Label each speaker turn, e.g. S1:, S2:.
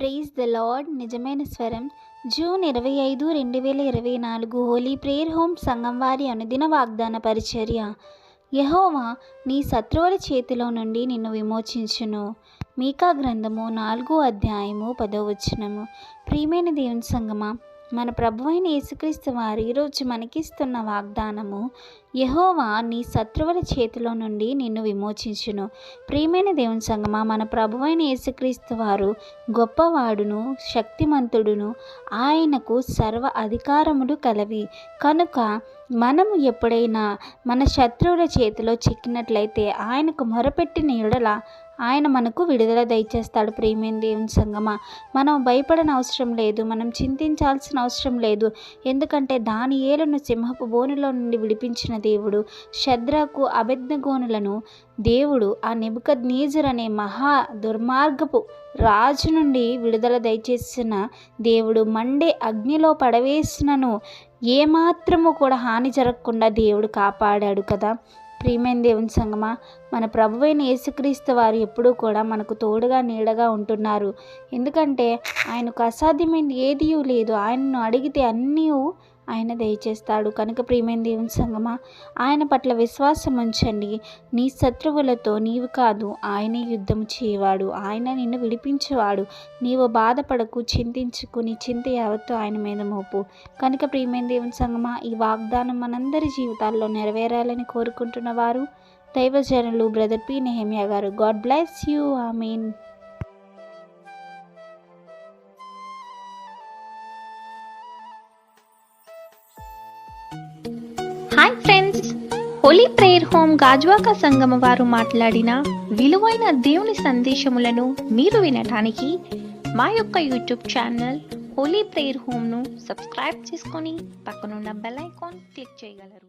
S1: Praise the lord. నిజమైన స్వరం. June 25, 2024 Holi prayer home సంఘం వారి అనుదిన వాగ్దాన పరిచర్య. యెహోవా నీ శత్రువుల చేతిలో నుండి నిన్ను విమోచించును. మీకా గ్రంథము 4వ అధ్యాయము 10వ వచనము. ప్రియమైన దేవుని సంగమా, మన ప్రభువైన యేసుక్రీస్తు వారు ఈరోజు మనకిస్తున్న వాగ్దానము, యెహోవా నీ శత్రువుల చేతిలో నుండి నిన్ను విమోచించును. ప్రియమైన దేవుని సంగమా, మన ప్రభువైన యేసుక్రీస్తు వారు గొప్పవాడును, శక్తిమంతుడును, ఆయనకు సర్వ అధికారములు కలవి. కనుక మనము ఎప్పుడైనా మన శత్రువుల చేతిలో చిక్కినట్లయితే ఆయనకు మొరపెట్టిన యెడల ఆయన మనకు విడుదల దయచేస్తాడు. ప్రియమైన దేవుని సంగమా, మనం భయపడని అవసరం లేదు, మనం చింతించాల్సిన అవసరం లేదు. ఎందుకంటే దానియేలును సింహపు బోనులో నుండి విడిపించిన దేవుడు, షద్రకు అబేద్నెగోనులను దేవుడు ఆ నెబుకద్నెజరు అనే మహా దుర్మార్గపు రాజు నుండి విడుదల దయచేసిన దేవుడు, మండే అగ్నిలో పడవేసినను ఏమాత్రము కూడా హాని జరగకుండా దేవుడు కాపాడాడు కదా. ప్రియమైన దేవుని సంగమా, మన ప్రభువైన యేసుక్రీస్తు వారు ఎప్పుడూ కూడా మనకు తోడుగా నీడగా ఉంటున్నారు. ఎందుకంటే ఆయనకు అసాధ్యమైనది ఏదీ లేదు. ఆయనను అడిగితే అన్నీ ఆయన దయచేస్తాడు. కనుక ప్రియమైన దేవుని సంగమా, ఆయన పట్ల విశ్వాసం ఉంచండి. నీ శత్రువులతో నీవు కాదు, ఆయనే యుద్ధం చేయవాడు, ఆయన నిన్ను విడిపించేవాడు. నీవు బాధపడకు, చింతించుకు, నీ చింత యావత్తు ఆయన మీద మోపు. కనుక ప్రియమైన దేవుని సంగమా, ఈ వాగ్దానం మనందరి జీవితాల్లో నెరవేరాలని కోరుకుంటున్న వారు దైవజనులు బ్రదర్ పి. నెహెమ్యా గారు. God bless you. Amen.
S2: Hi friends, holy prayer home Gajuwaka సంఘం వారు మాట్లాడిన విలువైన దేవుని సందేశములను మీరు వినటానికి మా యొక్క యూట్యూబ్ ఛానల్ హోలీ ప్రేయర్ హోమ్ను సబ్స్క్రైబ్ చేసుకొని పక్కనున్న బెల్ ఐకాన్ క్లిక్ చేయగలరు.